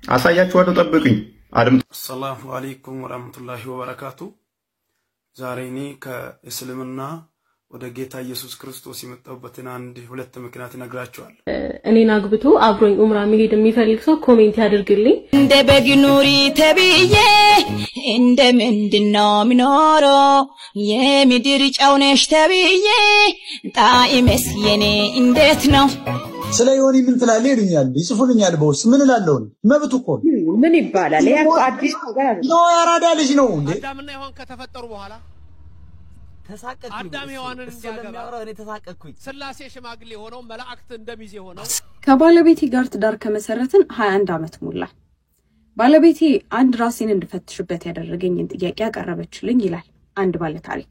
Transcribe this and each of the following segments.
አሳያችኋለሁ ጠብቁኝ አድምጡ ሰላም አለይኩም ወራህመቱላሂ ወበረካቱ ዛሬኒ ከእስልምና ወደ ጌታ ኢየሱስ ክርስቶስ የመጣውበትን አንድ ሁለት ምክንያት ነግራችኋለሁ እኔን አግብቶ አብሮኝ ኡምራ መሄድ የሚፈልግ ሰው ኮሜንት ያድርግልኝ እንደ በግኑሪ ተብዬ እንደ ምንድነው ሚኖሮ የምድር ጫውነሽ ተብዬ ጣይመስ የኔ እንዴት ነው ስለ ዮኒ ምን ትላለህ ይሉኛል ይጽፉልኛል በውስጥ ምን እላለሁ መብቱ እኮ ምን ይባላል ያ አዲስ ነገር ነው ያራዳ ልጅ ነው እንዴ አዳምና ሔዋን ከተፈጠሩ በኋላ ተሳቀቅኩኝ አዳም ሔዋንን እንዲያገባ እኔ ተሳቀቅኩኝ ስላሴ ሽማግሌ ሆነው መላእክት እንደሚዜ ሆነው ከባለቤቴ ጋር ትዳር ከመሰረትን 21 አመት ሞላ ባለቤቴ አንድ ራሴን እንድፈትሽበት ያደረገኝን ጥያቄ ያቀረበችልኝ ይላል አንድ ባለ ታሪክ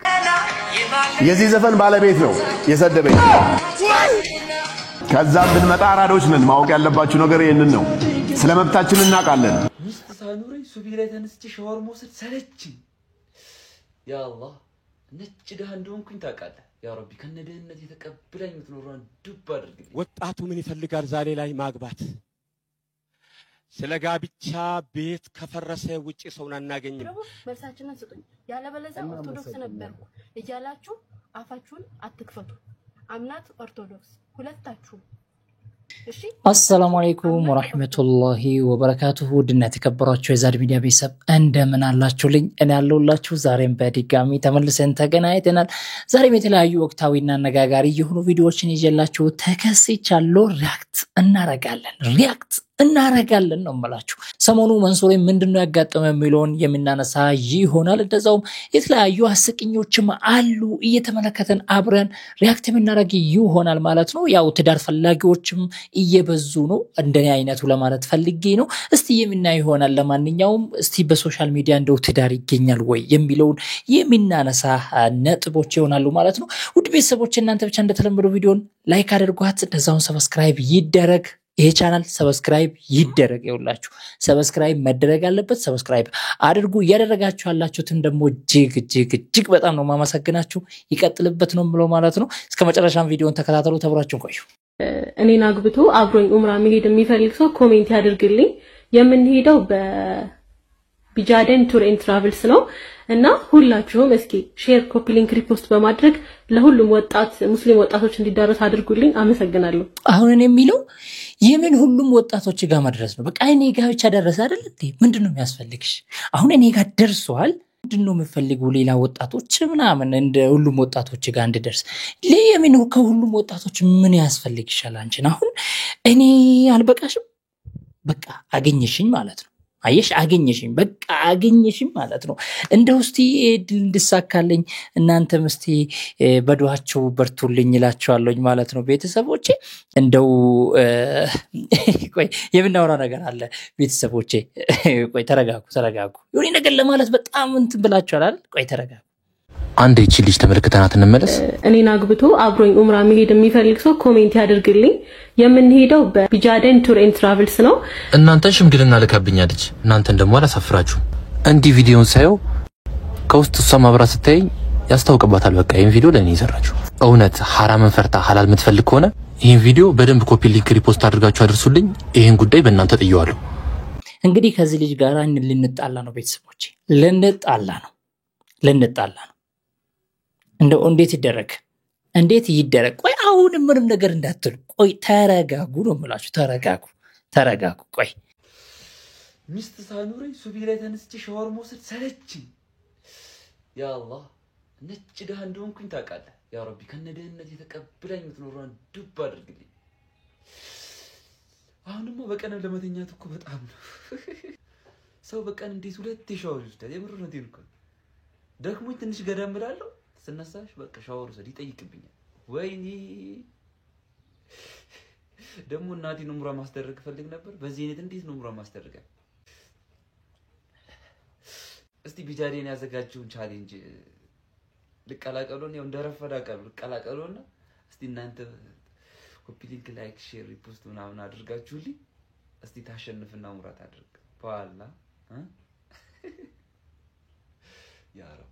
የዚህ ዘፈን ባለቤት ነው የሰደበኝ ከዛም ብንመጣ አራዶች ነን ማወቅ ያለባችሁ ነገር ይሄንን ነው ስለመብታችን እናቃለን ሚስት ሳይኖረኝ ሱቢ ላይ ተነስቼ ሻወር መውሰድ ሰለችኝ ያ አላህ ነጭ ደሃ እንደሆንኩኝ ታውቃለህ ያ ረቢ ከነደህነት የተቀበለኝ ምትኖራን ዱብ አድርግልኝ ወጣቱ ምን ይፈልጋል ዛሬ ላይ ማግባት ስለ ጋብቻ ቤት ከፈረሰ ውጪ ሰውን አናገኝም መልሳችንን ስጡኝ ያለበለዛ ኦርቶዶክስ ነበርኩ እያላችሁ አፋችሁን አትክፈቱ አምናት ኦርቶዶክስ ሁለታችሁ እሺ አሰላሙ አለይኩም ወራህመቱላሂ ወበረካቱሁ ድና ተከበራችሁ የዛድ ሚዲያ ቤተሰብ እንደምን አላችሁልኝ እኔ ያለሁላችሁ ዛሬም በድጋሚ ተመልሰን ተገናኝተናል ዛሬም የተለያዩ ወቅታዊና አነጋጋሪ የሆኑ ቪዲዮዎችን ይዤላችሁ ተከስቻለሁ ሪያክት እናረጋለን ነው ማለት ሰሞኑ መንሱሬ ምንድነው ያጋጠመው የሚለውን የሚናነሳ ይሆናል እንደዛውም የተለያዩ አስቂኞችም አሉ እየተመለከተን አብረን ሪያክት የምናረግ ይሆናል ማለት ነው ያው ትዳር ፈላጊዎችም እየበዙ ነው እንደኔ አይነቱ ለማለት ፈልጌ ነው እስቲ የሚናይ ይሆናል ለማንኛውም እስቲ በሶሻል ሚዲያ እንደው ትዳር ይገኛል ወይ የሚለውን የሚናነሳ ነጥቦች ይሆናሉ ማለት ነው ውድ ቤተሰቦች እናንተ ብቻ እንደተለመደው ቪዲዮን ላይክ አድርጓት እንደዛውም ሰብስክራይብ ይደረግ ይሄ ቻናል ሰብስክራይብ ይደረግ ይውላችሁ ሰብስክራይብ መደረግ አለበት ሰብስክራይብ አድርጉ ያደረጋችሁ ያላችሁትን ደሞ ጅግ በጣም ነው ማመሰግናችሁ ይቀጥልበት ነው ብሎ ማለት ነው እስከ መጨረሻም ቪዲዮን ተከታተሉ ተብራችሁ ቆዩ እኔን አግብቶ አብሮኝ ኡምራ መሄድ የሚፈልግ ሰው ኮሜንት ያድርግልኝ የምንሄደው በቢጃደን ቱር ኤንድ ትራቨልስ ነው እና ሁላችሁም እስኪ ሼር ኮፒ ሊንክ ሪፖስት በማድረግ ለሁሉም ወጣት ሙስሊም ወጣቶች እንዲዳረስ አድርጉልኝ አመሰግናለሁ አሁን የሚለው የምን ሁሉም ወጣቶች ጋር መድረስ ነው በቃ እኔ ጋር ብቻ ደረሰ አይደል እንዴ ምንድነው የሚያስፈልግሽ አሁን እኔ ጋር ደርሷል ምንድነው የምፈልገው ሌላ ወጣቶች ምናምን እንደ ሁሉም ወጣቶች ጋር እንድደርስ ለምን ከሁሉም ወጣቶች ምን ያስፈልግሻል አንቺን አሁን እኔ አልበቃሽም በቃ አገኘሽኝ ማለት ነው አየሽ አገኘሽኝ በቃ አገኘሽኝ ማለት ነው እንደው እስቲ እንድሳካለኝ እናንተ መስቲ በዱአችሁ በርቱልኝ ይላችኋለኝ ማለት ነው ቤተሰቦቼ እንደው ቆይ የምናወራ ነገር አለ ቤተሰቦቼ ቆይ ተረጋጉ የሆነ ነገር ለማለት በጣም እንትን ብላችኋል አይደል ቆይ ተረጋጉ አንድ እቺ ልጅ ተመልክተናት እንመለስ እኔን አግብቶ አብሮኝ ኡምራ መሄድ የሚፈልግ ሰው ኮሜንት ያድርግልኝ የምንሄደው በቢጃደን ቱር ኤንድ ትራቨልስ ነው እናንተ ሽምግልና ልካብኛለች እናንተን ደሞ አላሳፍራችሁ እንዲ ቪዲዮን ሳይው ከውስጥ ሰማብራ ስታይ ያስታውቅባታል በቃ ይሄን ቪዲዮ ለኔ ይሰራችሁ እውነት ሐራምን ፈርታ ሐላል የምትፈልግ ከሆነ ይሄን ቪዲዮ በደንብ ኮፒ ሊንክ ሪፖስት አድርጋችሁ አድርሱልኝ ይሄን ጉዳይ በእናንተ ጥየዋለሁ እንግዲህ ከዚህ ልጅ ጋር ልንጣላ ነው ቤተሰቦቼ ልንጣላ ነው እንደው እንዴት ይደረግ ቆይ አሁን ምንም ነገር እንዳትሉ ቆይ ተረጋጉ ነው ማለት ተረጋጉ ቆይ ሚስት ሳይኖረኝ ሱቢ ላይ ተነስቼ ሻወር መውሰድ ሰለችኝ ያ አላህ ነጭ ደሃ እንደሆንኩኝ ታውቃለህ ያ ረቢ ከነደህነት የተቀበለኝ ምትኖራን ዱብ አድርግልኝ አሁን ደግሞ በቀን ለመተኛት እኮ በጣም ነው ሰው በቀን እንዴት ሁለት ሻወር ይወስዳል የምርነት ይልኩ ደክሞኝ ትንሽ ገዳም ብላለሁ ስነሳሽ በቃ ሻወር ወሰድ ይጠይቅብኛል ወይኔ ደሞ እናቴ ኑምራ ማስተደረግ ፈልግ ነበር በዚህ አይነት እንዴት ኑምራ ማስተደረጋ እስቲ ቢጃዴን ያዘጋጁን ቻሌንጅ ልቀላቀሉን ያው እንደረፈዳ ቀሉ ልቀላቀሉና እስቲ እናንተ ኮፒ ሊንክ ላይክ ሼር ሪፖስት ምናምን አድርጋችሁልኝ እስቲ ታሸንፍና ኑምራ ታድርግ በኋላ ያ ረቢ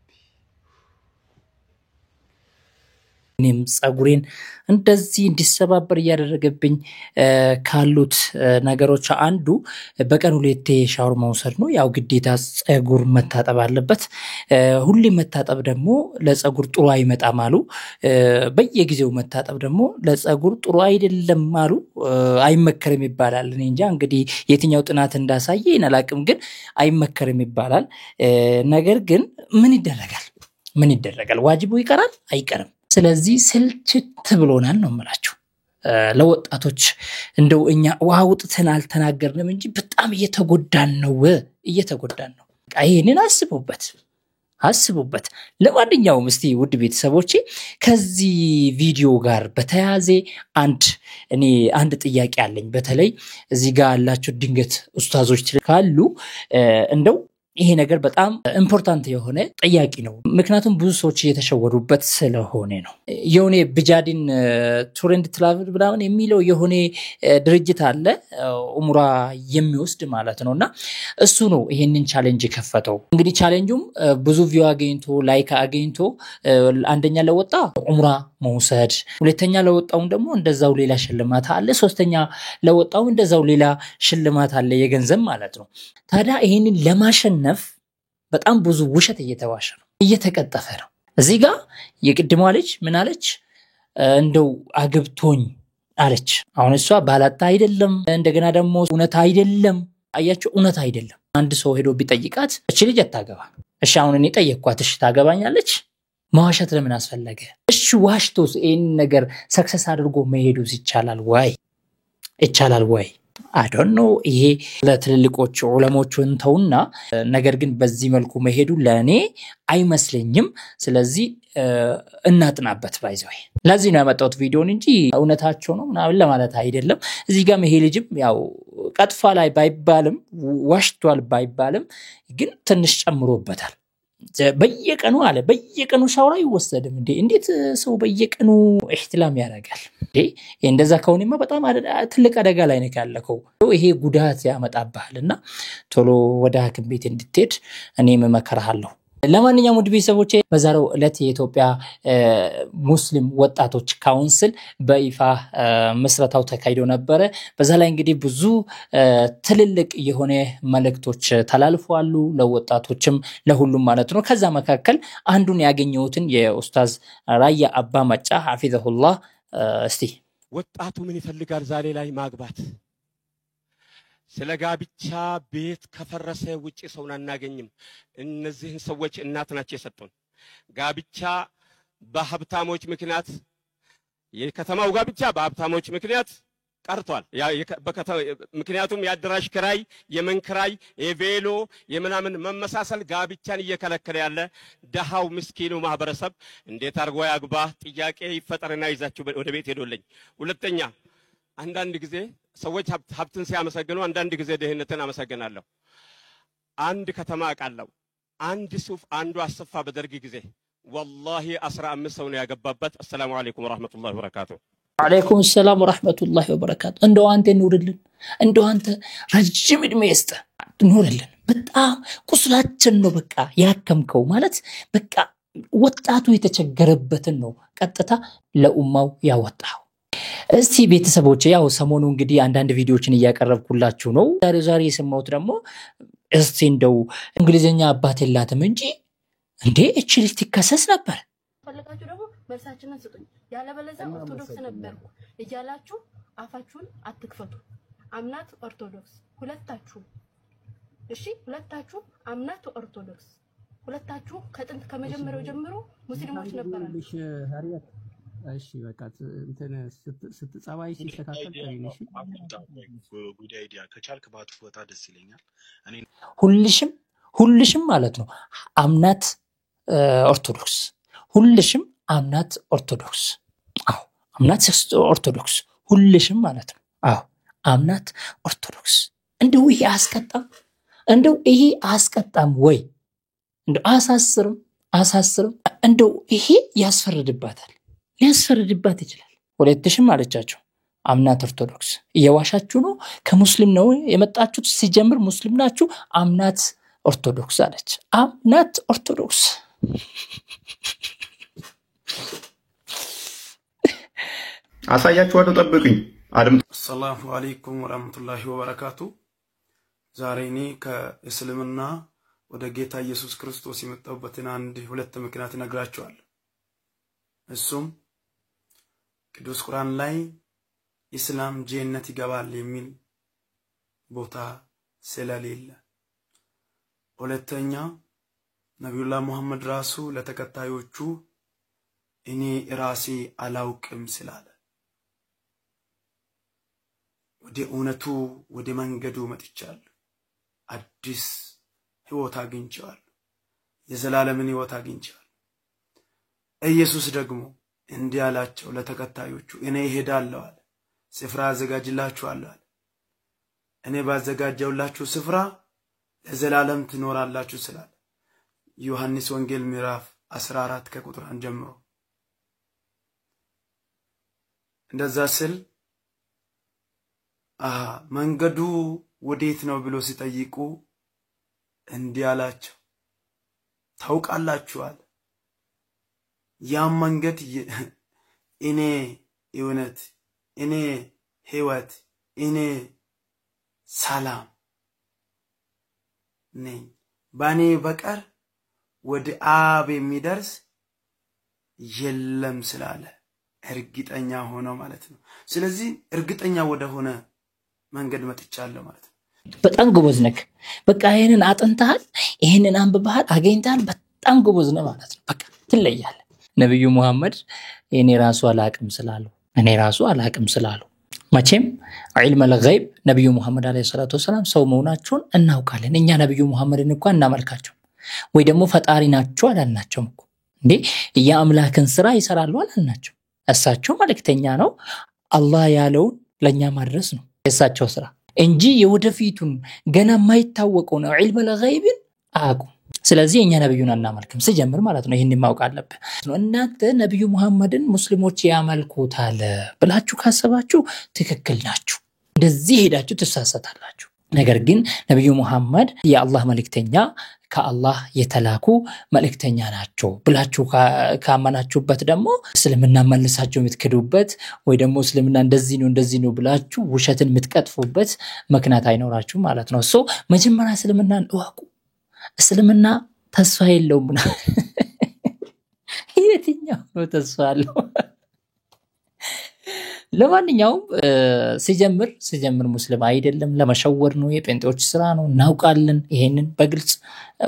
እኔ ጸጉሬን እንደዚህ እንዲሰባበር እያደረገብኝ ካሉት ነገሮች አንዱ በቀን 2 ሻወር መውሰድ ነው። ያው ግዴታ ጸጉር መታጠብ አለበት። ሁሌ መታጠብ ደግሞ ለጸጉር ጥሩ አይመጣም አሉ። በየጊዜው መታጠብ ደግሞ ለጸጉር ጥሩ አይደለም አሉ። አይመከርም ይባላል። እኔ እንጃ እንግዲህ የትኛው ጥናት እንዳሳየ አላቅም፣ ግን አይመከርም ይባላል። ነገር ግን ምን ይደረጋል? ዋጅቡ ይቀራል አይቀርም። ስለዚህ ስልችት ብሎናል ነው የምላችሁ። ለወጣቶች እንደው እኛ ውሃ ውጥተን አልተናገርንም እንጂ በጣም እየተጎዳን ነው። ይሄንን አስቡበት። ለማንኛውም እስቲ ውድ ቤተሰቦቼ ከዚህ ቪዲዮ ጋር በተያያዘ አንድ ጥያቄ አለኝ። በተለይ እዚህ ጋር ያላችሁ ድንገት ኡስታዞች ካሉ እንደው ይሄ ነገር በጣም ኢምፖርታንት የሆነ ጥያቄ ነው። ምክንያቱም ብዙ ሰዎች እየተሸወዱበት ስለሆነ ነው። የሆነ ብጃዲን ቱር ኤንድ ትራቭል ምናምን የሚለው የሆነ ድርጅት አለ ኡምራ የሚወስድ ማለት ነውና እሱ ነው ይሄንን ቻሌንጅ ከፈተው። እንግዲህ ቻሌንጁም ብዙ ቪው አገኝቶ ላይክ አገኝቶ አንደኛ ለወጣ ኡምራ መውሰድ፣ ሁለተኛ ለወጣው ደግሞ እንደዛው ሌላ ሽልማት አለ፣ ሶስተኛ ለወጣው እንደዛው ሌላ ሽልማት አለ የገንዘብ ማለት ነው። ታዲያ ይሄንን ለማሸነፍ በጣም ብዙ ውሸት እየተዋሸ ነው፣ እየተቀጠፈ ነው። እዚህ ጋር የቅድሟ ልጅ ምን አለች? እንደው አግብቶኝ አለች። አሁን እሷ ባላታ አይደለም፣ እንደገና ደግሞ እውነት አይደለም። አያችሁ፣ እውነት አይደለም። አንድ ሰው ሄዶ ቢጠይቃት እቺ ልጅ አታገባ። እሺ አሁን እኔ ጠየቅኳት፣ እሺ ታገባኛለች? ማዋሸት ለምን አስፈለገ? እሺ ዋሽቶስ ይሄን ነገር ሰክሰስ አድርጎ መሄዱስ ይቻላል ወይ? I don't know። ይሄ ለትልልቆቹ ዑለሞቹን ተውና፣ ነገር ግን በዚህ መልኩ መሄዱ ለኔ አይመስለኝም። ስለዚህ እናጥናበት ባይዘው። ለዚህ ነው ያመጣሁት ቪዲዮን እንጂ እውነታቸው ነው ምናምን ለማለት አይደለም። እዚህ ጋር ይሄ ልጅም ያው ቀጥፋ ላይ ባይባልም ዋሽቷል ባይባልም ግን ትንሽ ጨምሮበታል። በየቀኑ ሻወር አይወሰድም እንዴ? እንዴት ሰው በየቀኑ ኢህቲላም ያደርጋል እንዴ? እንደዛ ከሆነማ በጣም ትልቅ አደጋ ላይ ነው ያለከው። ይሄ ጉዳት ያመጣብሃልና ቶሎ ወደ ሐኪም ቤት እንድትሄድ እኔም እመክርሃለሁ። ለማንኛውም ውድ ቤተሰቦቼ በዛሬው ዕለት የኢትዮጵያ ሙስሊም ወጣቶች ካውንስል በይፋ መስረታው ተካሂዶ ነበር። በዛ ላይ እንግዲህ ብዙ ትልልቅ የሆነ መልእክቶች ተላልፈዋል ለወጣቶችም ለሁሉም ማለት ነው። ከዛ መካከል አንዱን ያገኘሁትን የኡስታዝ ራያ አባ መጫ ሐፊዘሁላህ እስቲ ወጣቱ ምን ይፈልጋል ዛሬ ላይ ማግባት? ስለ ጋብቻ ቤት ከፈረሰ ውጪ ሰውን አናገኝም። እነዚህን ሰዎች እናት ናቸው የሰጡን። ጋብቻ በሀብታሞች ምክንያት የከተማው ጋብቻ በሀብታሞች ምክንያት ቀርቷል። ምክንያቱም የአዳራሽ ክራይ፣ የመንክራይ፣ የቬሎ የምናምን መመሳሰል ጋብቻን እየከለከለ ያለ ደሃው ምስኪኑ ማህበረሰብ እንዴት አድርጎ ያግባ ጥያቄ ይፈጠርና ይዛችሁ ወደ ቤት ሄዶልኝ። ሁለተኛ አንዳንድ ጊዜ ሰዎች ሀብትን ሲያመሰግኑ አንዳንድ ጊዜ ድህነትን አመሰግናለሁ። አንድ ከተማ አቃለው አንድ ሱፍ አንዱ አሰፋ በደርግ ጊዜ والله 15 ሰው ነው ያገባበት። السلام عليكم ورحمه الله وبركاته። وعليكم السلام ورحمه الله وبركاته። እንደው አንተ ኑርልን፣ እንደው አንተ ረጅም እድሜ ይስጥ ኑርልን። በጣም ቁስላችን ነው በቃ ያከምከው ማለት በቃ ወጣቱ የተቸገረበትን ነው ቀጥታ ለኡማው ያወጣው። እስቲ ቤተሰቦች ያው ሰሞኑ እንግዲህ አንዳንድ ቪዲዮዎችን እያቀረብኩላችሁ ነው። ዛሬ የሰማሁት ደግሞ እስቲ እንደው እንግሊዘኛ አባት የላትም እንጂ እንዴ እቺ ልጅ ትከሰስ ነበር። ፈለጋችሁ ደግሞ መልሳችንን ስጡኝ፣ ያለበለዚያ ኦርቶዶክስ ነበርኩ እያላችሁ አፋችሁን አትክፈቱ። አምናት ኦርቶዶክስ ሁለታችሁ፣ እሺ ሁለታችሁ አምናት ኦርቶዶክስ ሁለታችሁ ከጥንት ከመጀመሪያው ጀምሮ ሙስሊሞች ነበራችሁ። እሺ በቃ እንትን ስትጸባይ ሲስተካከል ጠሪነሽ ጉድ አይዲያ ከቻልክ ባትወጣ ደስ ይለኛል። እኔ ሁልሽም ማለት ነው አምናት ኦርቶዶክስ፣ ሁልሽም አምናት ኦርቶዶክስ። አዎ አምናት ኦርቶዶክስ ሁልሽም ማለት ነው። አዎ አምናት ኦርቶዶክስ። እንደው ይሄ አስቀጣም ወይ እንደው አሳስርም እንደው ይሄ ያስፈርድባታል፣ ሊያስፈርድባት ይችላል። ሁለትሽም አለቻቸው አምናት ኦርቶዶክስ። እየዋሻችሁ ነው፣ ከሙስሊም ነው የመጣችሁት፣ ሲጀምር ሙስሊም ናችሁ። አምናት ኦርቶዶክስ አለች። አምናት ኦርቶዶክስ አሳያችኋለሁ። ጠብቁኝ። አሰላሙ አለይኩም ወራህመቱላሂ ወበረካቱ። ዛሬ እኔ ከእስልምና ወደ ጌታ ኢየሱስ ክርስቶስ የመጣሁበትን ሁለት ምክንያት እነግራችኋለሁ። እሱም ቅዱስ ቁርአን ላይ ኢስላም ጀነት ይገባል የሚል ቦታ ስለሌለ፣ ሁለተኛ ነብዩላህ መሐመድ ራሱ ለተከታዮቹ እኔ ራሴ አላውቅም ስላለ ወደ እውነቱ ወደ መንገዱ መጥቻለሁ። አዲስ ህይወት አግኝቻለሁ። የዘላለምን ህይወት አግኝቻለሁ። ኢየሱስ ደግሞ እንዲህ አላቸው ለተከታዮቹ እኔ እሄዳለሁ አለ፣ ስፍራ አዘጋጅላችኋለሁ አለ። እኔ ባዘጋጀውላችሁ ስፍራ ለዘላለም ትኖራላችሁ ስላለ ዮሐንስ ወንጌል ምዕራፍ 14 ከቁጥር 1 ጀምሮ እንደዛ ስል መንገዱ ወዴት ነው ብሎ ሲጠይቁ እንዲህ አላቸው ታውቃላችሁ አለ። ያ መንገድ እኔ እውነት፣ እኔ ህይወት፣ እኔ ሰላም ነኝ። በእኔ በቀር ወደ አብ የሚደርስ የለም ስላለ እርግጠኛ ሆኖ ማለት ነው። ስለዚህ እርግጠኛ ወደ ሆነ መንገድ መጥቻለሁ ማለት ነው። በጣም ጎበዝ ነህ። በቃ ይሄንን አጥንተሃል፣ ይሄንን አንብበሃል፣ አገኝተሃል። በጣም ጎበዝ ነህ ማለት ነው። በቃ ትለያለህ። ነብዩ መሐመድ እኔ ራሱ አላቅም ስላሉ መቼም ዒልም الغይብ ነብዩ መሐመድ አለይሂ ሰላቱ ወሰለም ሰው መሆናቸውን እናውቃለን። እኛ ነብዩ መሐመድን እንኳን እናመልካቸው ወይ ደግሞ ፈጣሪ ናቸው አላልናቸውም እኮ እንዴ። የአምላክን ስራ ይሰራሉ አላልናቸው። እሳቸው መልእክተኛ ነው፣ አላህ ያለውን ለኛ ማድረስ ነው የእሳቸው ስራ እንጂ የወደፊቱን ገና የማይታወቀው ነው ዒልም الغይብን አቁ። ስለዚህ እኛ ነብዩን እናመልክም ሲጀምር ማለት ነው። ይሄን ማወቅ አለበት። እናንተ ነብዩ መሐመድን ሙስሊሞች ያመልኩታል ብላችሁ ካሰባችሁ ትክክል ናችሁ። እንደዚህ ሄዳችሁ ተሳሳታላችሁ። ነገር ግን ነብዩ መሐመድ የአላህ መልእክተኛ ከአላህ የተላኩ መልእክተኛ ናቸው ብላችሁ ካመናችሁበት ደግሞ እስልምና መልሳችሁ የምትከዱበት ወይ ደግሞ እስልምና እንደዚህ ነው ብላችሁ ውሸትን የምትቀጥፉበት ምክንያት አይኖራችሁ ማለት ነው። መጀመሪያ እስልምናን እወቁ። እስልምና ተስፋ የለውም። የትኛው ነው ተስፋ አለው? ለማንኛውም ሲጀምር ሙስሊም አይደለም፣ ለመሸወር ነው፣ የጴንጤዎች ስራ ነው። እናውቃለን። ይሄንን በግልጽ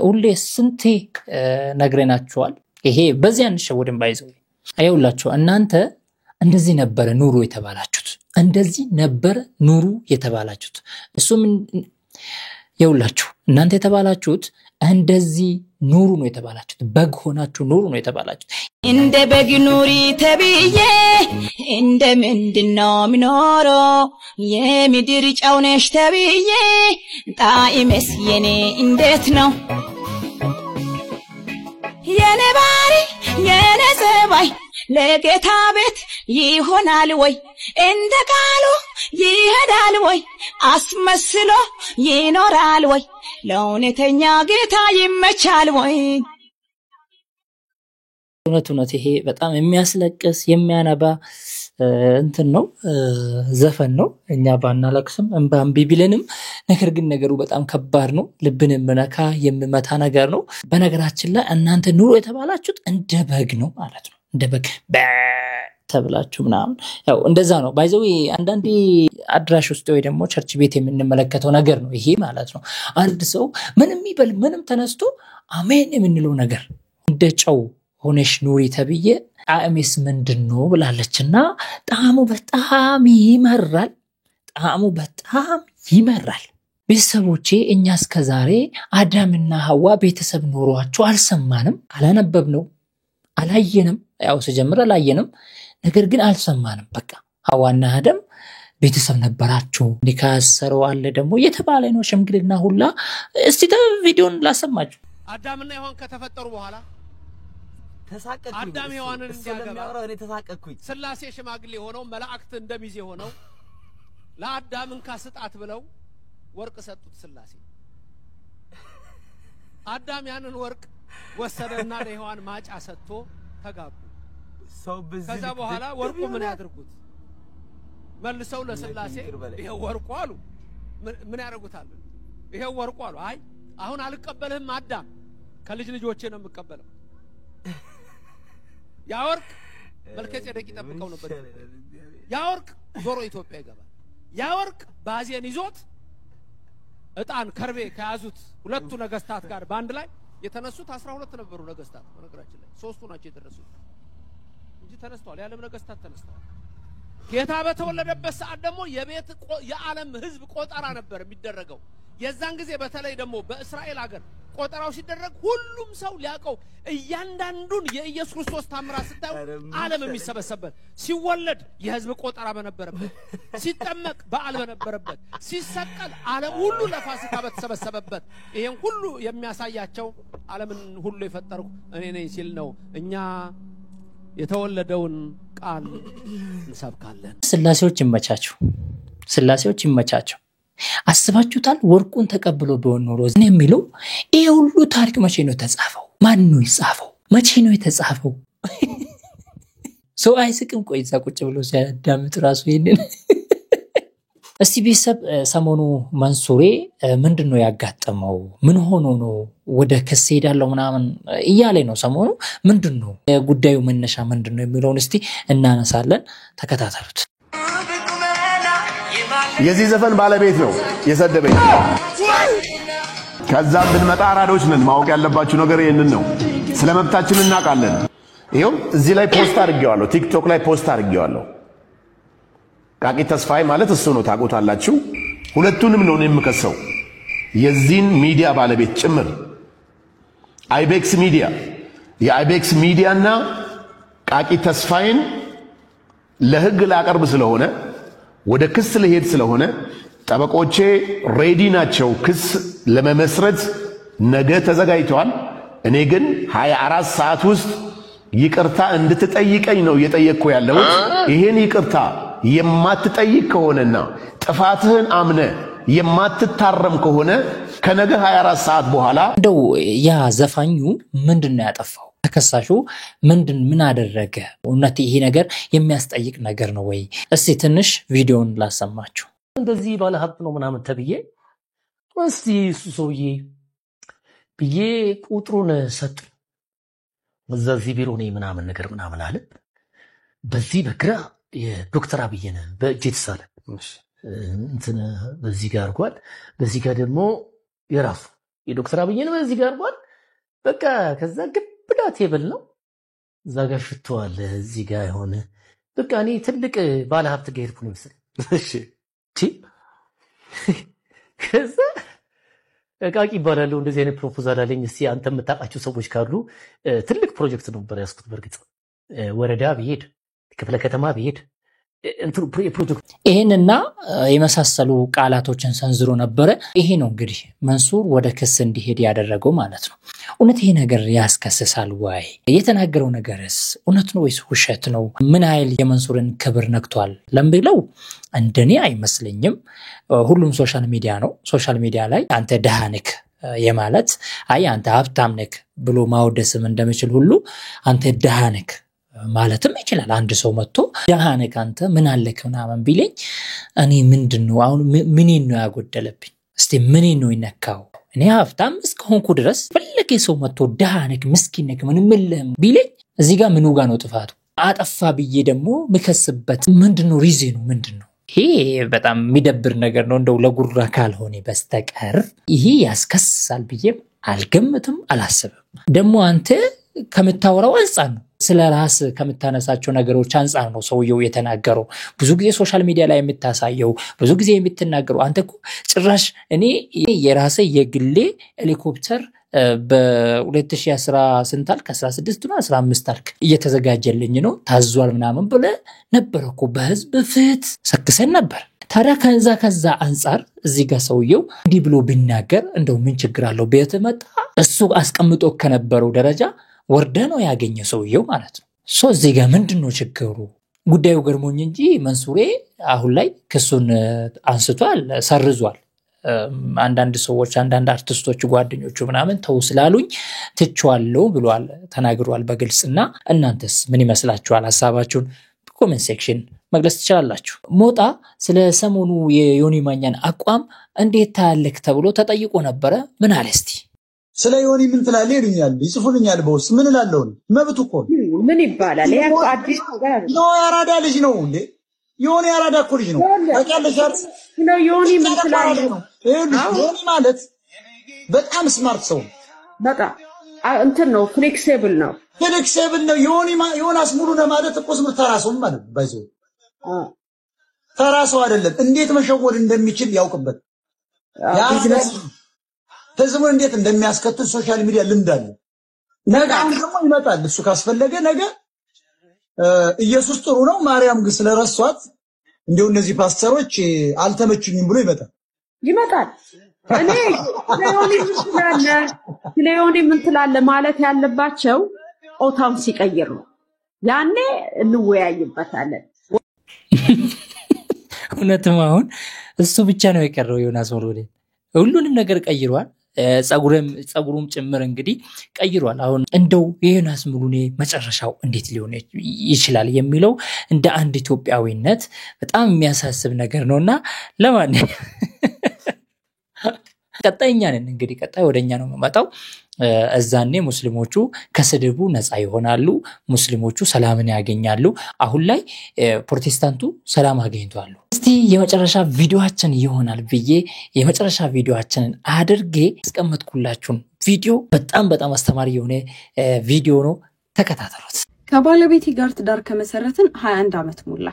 ሁሌ ስንቴ ነግረናችኋል። ይሄ በዚያ አንሸወድም። ባይዘው አይውላችሁ እናንተ እንደዚህ ነበር ኑሩ የተባላችሁት። እሱም ይውላችሁ እናንተ የተባላችሁት እንደዚህ ኑሩ ነው የተባላችሁት። በግ ሆናችሁ ኑሩ ነው የተባላችሁት። እንደ በግ ኑሪ ተብዬ እንደ ምንድነው ምኖረው የምድር ጨው ነሽ ተብዬ ጣዕምስ የኔ እንዴት ነው? የኔ ባሪ የኔ ዘባይ ለጌታ ቤት ይሆናል ወይ? እንደ ቃሉ ይሄዳል ወይ? አስመስሎ ይኖራል ወይ? ለእውነተኛ ጌታ ይመቻል ወይ? እውነት ይሄ በጣም የሚያስለቅስ የሚያነባ እንትን ነው፣ ዘፈን ነው። እኛ ባናለቅስም እንባን ቢቢልንም ነገር ግን ነገሩ በጣም ከባድ ነው። ልብን የሚነካ የሚመታ ነገር ነው። በነገራችን ላይ እናንተ ኑሮ የተባላችሁት እንደ በግ ነው ማለት ነው። እንደ በግ ተብላችሁ ምናምን ያው እንደዛ ነው። ባይዘው አንዳንዴ አድራሽ ውስጥ ወይ ደግሞ ቸርች ቤት የምንመለከተው ነገር ነው ይሄ ማለት ነው። አንድ ሰው ምንም ይበል ምንም ተነስቶ አሜን የምንለው ነገር እንደ ጨው ሆነሽ ኑሪ ተብዬ ጣዕምስ ምንድነው ብላለችና ጣዕሙ በጣም ይመራል። ቤተሰቦቼ እኛ እስከዛሬ አዳምና ሐዋ ቤተሰብ ኖሯቸው አልሰማንም፣ አላነበብነው፣ አላየንም። ያው ሲጀምር አላየንም፣ ነገር ግን አልሰማንም። በቃ ሐዋና አዳም ቤተሰብ ነበራቸው። ኒካሰሩ አለ ደግሞ የተባለ ነው ሽምግልና ሁላ። እስቲ ቪዲዮን ላሰማችሁ። አዳምና ሔዋን ከተፈጠሩ በኋላ ተሳቀቅኩኝ። አዳም ሔዋንን እንዲያገባ እኔ ተሳቀቅኩኝ። ስላሴ ሽማግሌ ሆነው መላእክት እንደሚዜ ሆነው ለአዳምን ካስጣት ብለው ወርቅ ሰጡት ስላሴ። አዳም ያንን ወርቅ ወሰደና ለሔዋን ማጫ ሰጥቶ ተጋቡ። ሰው በዚህ ከዛ በኋላ ወርቁ ምን ያድርጉት? መልሰው ለስላሴ ይሄው ወርቁ አሉ። ምን ያደርጉታል? ይሄው ወርቁ አሉ። አይ አሁን አልቀበልህም አዳም፣ ከልጅ ልጆቼ ነው የምቀበለው። ያ ወርቅ መልከጼዴቅ ይጠብቀው ነበር። ያ ወርቅ ዞሮ ኢትዮጵያ ይገባል። ያ ወርቅ ባዜን ይዞት እጣን ከርቤ ከያዙት ሁለቱ ነገስታት ጋር ባንድ ላይ የተነሱት 12 ነበሩ ነገስታት። በነገራችን ላይ 3ቱ ናቸው የደረሱት እንጂ ተነስተዋል። የዓለም ነገስታት ተነስተዋል። ጌታ በተወለደበት ሰዓት ደግሞ የዓለም ህዝብ ቆጠራ ነበር የሚደረገው። የዛን ጊዜ በተለይ ደግሞ በእስራኤል ሀገር ቆጠራው ሲደረግ ሁሉም ሰው ሊያቀው እያንዳንዱን የኢየሱስ ክርስቶስ ታምራት ስታዩ ዓለም የሚሰበሰበት፣ ሲወለድ የህዝብ ቆጠራ በነበረበት፣ ሲጠመቅ በዓል በነበረበት፣ ሲሰቀል ዓለም ሁሉ ለፋሲካ በተሰበሰበበት ይሄን ሁሉ የሚያሳያቸው ዓለምን ሁሉ የፈጠርኩ እኔ ነኝ ሲል ነው። እኛ የተወለደውን ቃል እንሰብካለን። ስላሴዎች ይመቻቸው፣ ስላሴዎች ይመቻቸው። አስባችሁታል? ወርቁን ተቀብሎ ቢሆን ኖሮ እኔ የሚለው ይሄ ሁሉ ታሪክ መቼ ነው የተጻፈው? ማን ነው የጻፈው? መቼ ነው የተጻፈው? ሰው አይስቅም? ቆይ እዛ ቁጭ ብሎ ሲያዳምጥ ራሱ ይሄንን እስቲ ቤተሰብ ሰሞኑ መንሱሬ ምንድነው ያጋጠመው? ምን ሆኖ ነው ወደ ክስ ሄዳለው ምናምን እያለ ነው ሰሞኑ። ምንድነው ጉዳዩ መነሻ ምንድነው የሚለውን እስቲ እናነሳለን። ተከታተሉት። የዚህ ዘፈን ባለቤት ነው የሰደበኝ። ከዛም ብንመጣ አራዶች ነን። ማወቅ ያለባችሁ ነገር ይሄንን ነው። ስለ መብታችን እናውቃለን። ይሄው እዚህ ላይ ፖስት አድርጌዋለሁ፣ ቲክቶክ ላይ ፖስት አድርጌዋለሁ። ቃቂ ተስፋዬ ማለት እሱ ነው፣ ታውቁታላችሁ። ሁለቱንም ነው የምከሰው፣ የዚህን ሚዲያ ባለቤት ጭምር። አይቤክስ ሚዲያ፣ የአይቤክስ ሚዲያና ቃቂ ተስፋዬን ለህግ ላቀርብ ስለሆነ ወደ ክስ ለሄድ ስለሆነ ጠበቆቼ ሬዲ ናቸው ክስ ለመመስረት ነገ ተዘጋጅተዋል። እኔ ግን 24 ሰዓት ውስጥ ይቅርታ እንድትጠይቀኝ ነው እየጠየቅኩ ያለሁት። ይሄን ይቅርታ የማትጠይቅ ከሆነና ጥፋትህን አምነ የማትታረም ከሆነ ከነገ 24 ሰዓት በኋላ እንደው ያ ዘፋኙ ምንድነው ያጠፋው? ተከሳሹ ምን አደረገ? እውነት ይሄ ነገር የሚያስጠይቅ ነገር ነው ወይ? እስቲ ትንሽ ቪዲዮን ላሰማችሁ። እንደዚህ ባለ ሀብት ነው ምናምን ተብዬ እስቲ እሱ ሰውዬ ብዬ ቁጥሩን ሰጥ እዚህ ቢሮ ነው ምናምን ነገር ምናምን አለ። በዚህ በግራ የዶክተር አብይን በእጅ ተሳለ እንትን በዚህ ጋር አርጓል። በዚህ ጋር ደግሞ የራሱ የዶክተር አብይን በዚህ ጋር አርጓል። በቃ ከዛ ግብዳ ቴብል ነው እዛ ጋር ሽቷል። እዚህ ጋር የሆነ በቃ እኔ ትልቅ ባለ ሀብት ጋር ሄድኩ ነው መሰለኝ። እሺ ከዛ ቃቂ ይባላል እንደዚህ አይነት ፕሮፖዛል አለኝ። እስቲ አንተ የምታውቃቸው ሰዎች ካሉ ትልቅ ፕሮጀክት ነበር ያስኩት። በርግጥ ወረዳ ብሄድ ክፍለ ከተማ ብሄድ እንትሩ ፕሮጀክት ይሄንና የመሳሰሉ ቃላቶችን ሰንዝሮ ነበር። ይሄ ነው እንግዲህ መንሱር ወደ ክስ እንዲሄድ ያደረገው ማለት ነው። እውነት ይሄ ነገር ያስከስሳል ወይ? የተናገረው ነገርስ እውነት ነው ወይስ ውሸት ነው? ምን ኃይል የመንሱርን ክብር ነክቷል ለምብለው እንደኔ አይመስለኝም። ሁሉም ሶሻል ሚዲያ ነው። ሶሻል ሚዲያ ላይ አንተ ደሃ ነህ የማለት አይ አንተ ሀብታም ነህ ብሎ ማውደስም እንደሚችል ሁሉ አንተ ደሃ ነህ ማለትም ይችላል። አንድ ሰው መጥቶ ደሃ ነህ አንተ ምን አለክ ምናምን ቢለኝ እኔ ምንድነው አሁን ምኔን ነው ያጎደለብኝ? እስቲ ምኔን ነው ይነካው? እኔ ሀብታም እስከሆንኩ ድረስ ፈለገ ሰው መጥቶ ደሃ ነህ ምስኪን ነህ ምንም የለህም ቢለኝ እዚህ ጋር ምኑ ጋር ነው ጥፋቱ? አጠፋ ብዬ ደግሞ ምከስበት ምንድነው ሪዝኑ ምንድነው? ይሄ በጣም የሚደብር ነገር ነው። እንደው ለጉራ ካልሆነ በስተቀር ይሄ ያስከስሳል ብዬ አልገምትም አላስብም። ደግሞ አንተ ከምታወራው አንፃር ነው ስለ ራስ ከምታነሳቸው ነገሮች አንፃር ነው ሰውየው የተናገረው። ብዙ ጊዜ ሶሻል ሚዲያ ላይ የምታሳየው ብዙ ጊዜ የምትናገረው አንተ እኮ ጭራሽ እኔ የራሴ የግሌ ሄሊኮፕተር በ2010 ስንታልክ 16 ነው 15 ታልክ እየተዘጋጀልኝ ነው ታዟል ምናምን ብለ ነበር እኮ በህዝብ ፊት ሰክሰን ነበር። ታዲያ ከዛ አንፃር እዚህ ጋር ሰውየው እንዲህ ብሎ ቢናገር እንደው ምን ችግር አለው? ቤት መጣ እሱ አስቀምጦ ከነበረው ደረጃ ወርደ ነው ያገኘ ሰውየው ማለት ነው። እዚህ ጋር ምንድነው ችግሩ? ጉዳዩ ገርሞኝ እንጂ መንሱሬ አሁን ላይ ክሱን አንስቷል፣ ሰርዟል። አንዳንድ ሰዎች አንዳንድ አርቲስቶች ጓደኞቹ ምናምን ተው ስላሉኝ ትቻለሁ ብሏል፣ ተናግሯል በግልጽና እናንተስ ምን ይመስላችኋል? ሐሳባችሁን በኮሜንት ሴክሽን መግለጽ ትችላላችሁ። ሞጣ ስለ ሰሞኑ የዮኒ ማኛን አቋም እንዴት ታያለህ ተብሎ ተጠይቆ ነበረ። ምን አለ እስቲ? ስለ ዮኒ ምን ትላለህ ይሉኛል፣ ይጽፉልኛል በውስጥ። ምን እላለሁ? መብቱ እኮ ምን ይባላል? ይሄ አዲስ ነገር ነው። ያራዳ ልጅ ነው እንዴ? ዮኒ ያራዳ እኮ ልጅ ነው። ታውቂያለሽ አይደል? ነው ዮኒ ምን ትላለህ? ዮኒ ማለት በጣም ስማርት ሰው በጣም እንትን ነው፣ ፍሌክሲብል ነው። ዮናስ ሙሉነህ ማለት እኮ ስም ተራሰው ማለት ባይዘ ተራሰው አይደለም። እንዴት መሸወድ እንደሚችል ያውቅበት። ህዝቡን እንዴት እንደሚያስከትል ሶሻል ሚዲያ ልምድ አለ። ነገ ደግሞ ይመጣል። እሱ ካስፈለገ ነገ ኢየሱስ ጥሩ ነው ማርያም ግን ስለረሷት እንደው እነዚህ ፓስተሮች አልተመቹኝም ብሎ ይመጣል። እኔ ለዮኒ ምን ትላለህ ማለት ያለባቸው ኦታም ሲቀይር ነው። ያኔ እንወያይበታለን። እውነትም አሁን እሱ ብቻ ነው የቀረው ዮናስ ሙሉነህ። ሁሉንም ነገር ቀይሯል። ጸጉሩም ጭምር እንግዲህ ቀይሯል። አሁን እንደው የዮናስ ሙሉነህ መጨረሻው እንዴት ሊሆን ይችላል የሚለው እንደ አንድ ኢትዮጵያዊነት በጣም የሚያሳስብ ነገር ነውና ለማን ቀጣይኛ ነን እንግዲህ ቀጣይ ወደኛ ነው መጣው። እዛኔ ሙስሊሞቹ ከስድቡ ነፃ ይሆናሉ፣ ሙስሊሞቹ ሰላምን ያገኛሉ። አሁን ላይ ፕሮቴስታንቱ ሰላም አገኝቷል። እስቲ የመጨረሻ ቪዲዮአችን ይሆናል ብዬ የመጨረሻ ቪዲዮአችንን አድርጌ አስቀምጥኩላችሁ። ቪዲዮ በጣም አስተማሪ የሆነ ቪዲዮ ነው፣ ተከታተሉት። ከባለቤቴ ጋር ትዳር ከመሰረትን 21 ዓመት ሞላ።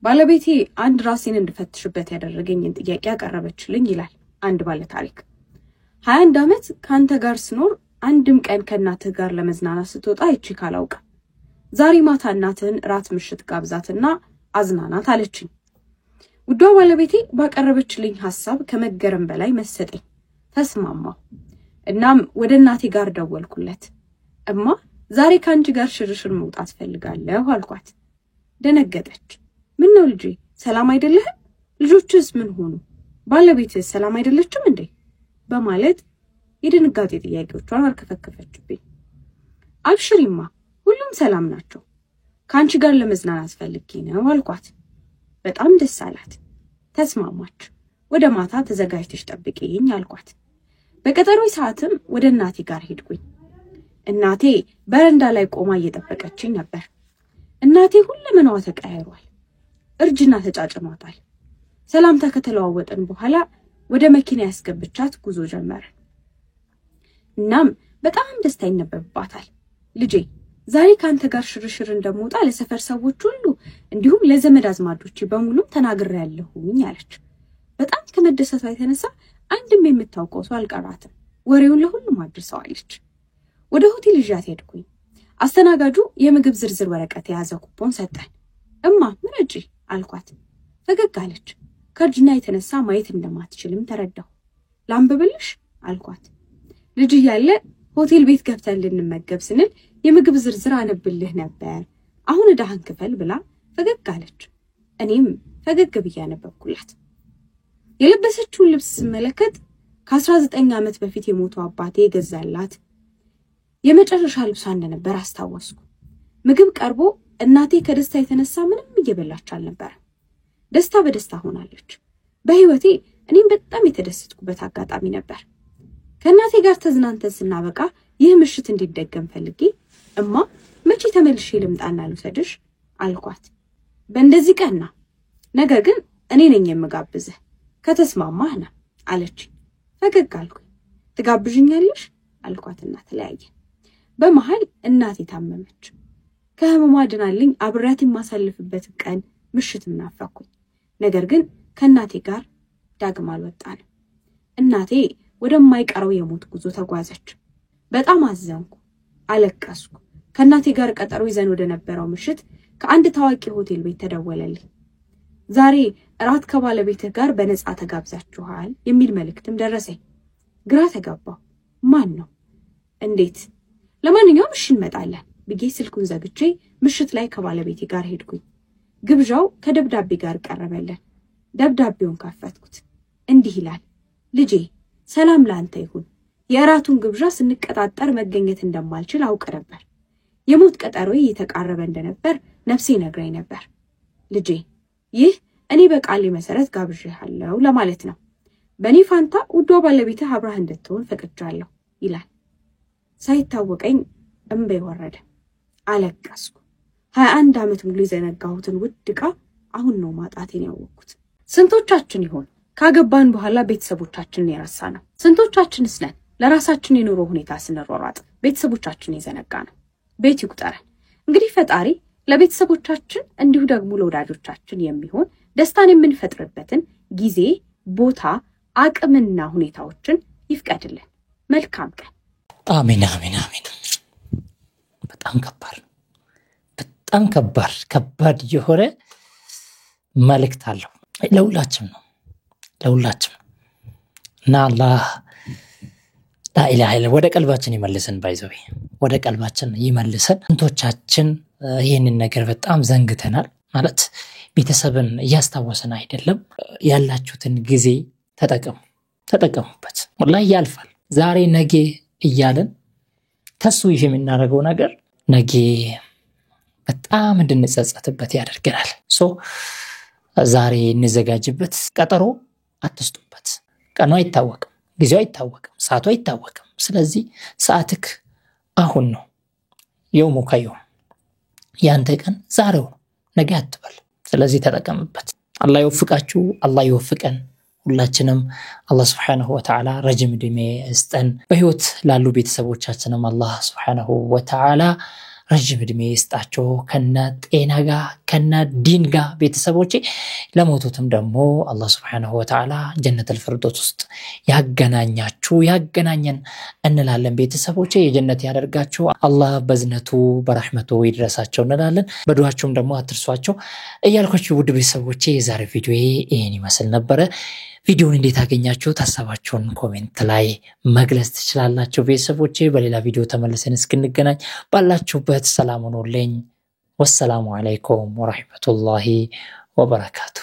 ባለቤቴ አንድ ራሴን እንድፈትሽበት ያደረገኝን ጥያቄ ያቀረበችልኝ ይላል አንድ ባለ ታሪክ። 21 ዓመት ካንተ ጋር ስኖር አንድም ቀን ከእናትህ ጋር ለመዝናናት ስትወጣ አይቼ ካላውቅ። ዛሬ ማታ እናትህን ራት ምሽት ጋብዛትና አዝናናት አለችኝ። ውዷ ባለቤቴ ባቀረበችልኝ ሐሳብ ከመገረም በላይ መሰጠኝ። ተስማማሁ። እናም ወደ እናቴ ጋር ደወልኩለት። እማ ዛሬ ካንቺ ጋር ሽርሽር መውጣት ፈልጋለሁ አልኳት። ደነገጠች። ምን ነው ልጄ ሰላም አይደለህም? ልጆችስ ምን ሆኑ? ባለቤትህ ሰላም አይደለችም እንዴ? በማለት የድንጋጤ ጥያቄዎቿን አርከፈከፈችብኝ። አብሽሪማ ሁሉም ሰላም ናቸው። ካንቺ ጋር ለመዝናናት ፈልጌ ነው አልኳት። በጣም ደስ አላት። ተስማማች። ወደ ማታ ተዘጋጅተሽ ጠብቂኝ አልኳት። በቀጠሮ ሰዓትም ወደ እናቴ ጋር ሄድኩኝ። እናቴ በረንዳ ላይ ቆማ እየጠበቀችኝ ነበር። እናቴ ሁለመናዋ ተቀያይሯል። እርጅና ተጫጭኗታል። ሰላምታ ከተለዋወጥን በኋላ ወደ መኪና ያስገብቻት ጉዞ ጀመረ። እናም በጣም ደስታ ይነበብባታል። ልጄ ዛሬ ካንተ ጋር ሽርሽር እንደምወጣ ለሰፈር ሰዎች ሁሉ እንዲሁም ለዘመድ አዝማዶች በሙሉ ተናግሬያለሁኝ አለች። በጣም ከመደሰቷ የተነሳ አንድም የምታውቀው ሰው አልቀራትም። ወሬውን ለሁሉም አድርሰዋለች። ወደ ሆቴል ይዣት ሄድኩኝ። አስተናጋጁ የምግብ ዝርዝር ወረቀት የያዘ ኩፖን ሰጠን። እማ ምረጪ አልኳት። ፈገግ አለች። ከእርጅና የተነሳ ማየት እንደማትችልም ተረዳሁ። ላንብብልሽ አልኳት። ልጅ እያለ ሆቴል ቤት ገብተን ልንመገብ ስንል የምግብ ዝርዝር አነብልህ ነበር፣ አሁን ዕዳህን ክፈል ብላ ፈገግ አለች። እኔም ፈገግ ብዬ አነበብኩላት። የለበሰችውን ልብስ ስመለከት ከ19 ዓመት በፊት የሞተው አባቴ የገዛላት የመጨረሻ ልብሷ እንደነበር አስታወስኩ። ምግብ ቀርቦ እናቴ ከደስታ የተነሳ ምንም እየበላች አልነበረም። ደስታ በደስታ ሆናለች። በህይወቴ እኔም በጣም የተደሰትኩበት አጋጣሚ ነበር። ከእናቴ ጋር ተዝናንተን ስናበቃ ይህ ምሽት እንዲደገም ፈልጌ እማ መቼ ተመልሼ ልምጣና ልውሰድሽ አልኳት። በእንደዚህ ቀና፣ ነገር ግን እኔ ነኝ የምጋብዝህ ከተስማማህ ነው አለች። ፈገግ አልኩኝ። ትጋብዥኛለሽ አልኳትና ተለያየን። በመሃል እናቴ ታመመች። ከህመሟ ድናልኝ አብሬያት የማሳልፍበት ቀን ምሽት ናፈኩኝ። ነገር ግን ከእናቴ ጋር ዳግም አልወጣንም። እናቴ ወደማይቀረው የሞት ጉዞ ተጓዘች። በጣም አዘንኩ፣ አለቀስኩ። ከእናቴ ጋር ቀጠሮ ይዘን ወደ ነበረው ምሽት ከአንድ ታዋቂ ሆቴል ቤት ተደወለልኝ። ዛሬ እራት ከባለቤትህ ጋር በነፃ ተጋብዛችኋል የሚል መልእክትም ደረሰኝ። ግራ ተጋባሁ። ማን ነው? እንዴት? ለማንኛውም እሺ እንመጣለን ብዬ ስልኩን ዘግቼ ምሽት ላይ ከባለቤቴ ጋር ሄድኩኝ። ግብዣው ከደብዳቤ ጋር ቀረበልን። ደብዳቤውን ከፈትኩት። እንዲህ ይላል። ልጄ ሰላም ላንተ ይሁን። የእራቱን ግብዣ ስንቀጣጠር መገኘት እንደማልችል አውቅ ነበር። የሞት ቀጠሮዬ እየተቃረበ እንደነበር ነፍሴ ነግራኝ ነበር። ልጄ ይህ እኔ በቃሌ መሰረት ጋብዤሃለሁ ለማለት ነው። በእኔ ፋንታ ውዷ ባለቤትህ አብራህ እንድትሆን ፈቅጃለሁ ይላል። ሳይታወቀኝ እንባዬ ወረደ። አለቀስኩ። 21 ዓመት ሙሉ የዘነጋሁትን ውድ ዕቃ አሁን ነው ማጣቴን ያወቅኩት። ስንቶቻችን ይሆን ካገባን በኋላ ቤተሰቦቻችንን የረሳ ነው? ስንቶቻችንስ ነን ለራሳችን የኑሮ ሁኔታ ስንሯሯጥ ቤተሰቦቻችንን የዘነጋ ነው? ቤት ይቁጠረን። እንግዲህ ፈጣሪ ለቤተሰቦቻችን እንዲሁ ደግሞ ለወዳጆቻችን የሚሆን ደስታን የምንፈጥርበትን ጊዜ፣ ቦታ፣ አቅምና ሁኔታዎችን ይፍቀድልን። መልካም ቀን። አሜን አሜን አሜን። በጣም ከባድ በጣም ከባድ የሆነ መልእክት አለው ለሁላችንም ነው እና አላህ ላኢላሃ ኢላ ወደ ቀልባችን ይመልሰን። ባይዘው ወደ ቀልባችን ይመልሰን። እንቶቻችን ይህንን ነገር በጣም ዘንግተናል ማለት ቤተሰብን እያስታወሰን አይደለም። ያላችሁትን ጊዜ ተጠቀሙበት። ወላሂ ያልፋል። ዛሬ ነገ እያለን ተስዊፍ የምናደርገው ነገር ነገ በጣም እንድንጸጸትበት ያደርገናል። ዛሬ እንዘጋጅበት። ቀጠሮ አትስጡበት። ቀኑ አይታወቅም፣ ጊዜው አይታወቅም፣ ሰዓቱ አይታወቅም። ስለዚህ ሰዓትክ አሁን ነው። የውሙከ የውም ያንተ ቀን ዛሬው ነው፣ ነገ አትበል። ስለዚህ ተጠቀምበት። አላህ ይወፍቃችሁ፣ አላህ ይወፍቀን። ሁላችንም አላህ Subhanahu Wa Ta'ala ረጅም ዕድሜ ይስጠን። በህይወት ላሉ ቤተሰቦቻችንም አላህ Subhanahu Wa Ta'ala ረጅም ዕድሜ ይስጣቸው ከነ ጤና ጋር ከነ ዲን ጋር። ቤተሰቦቼ ለሞቱትም ደግሞ አላህ Subhanahu Wa Ta'ala ጀነተል ፊርደውስ ውስጥ ያገናኘን እንላለን። ቤተሰቦቼ የጀነት ያደርጋቸው አላህ በዝነቱ በረህመቱ ይድረሳቸው እንላለን። በዱዓችሁም ደግሞ አትርሷቸው እያልኳችሁ ውድ ቤተሰቦቼ የዛሬ ቪዲዮ ይሄን ይመስል ነበር። ቪዲዮውን እንዴት አገኛችሁት? ሐሳባችሁን ኮሜንት ላይ መግለጽ ትችላላችሁ። ቤተሰቦቼ በሌላ ቪዲዮ ተመልሰን እስክንገናኝ ባላችሁበት ሰላም ሁኑልኝ። ወሰላሙ አለይኩም ወራህመቱላሂ ወበረካቱ።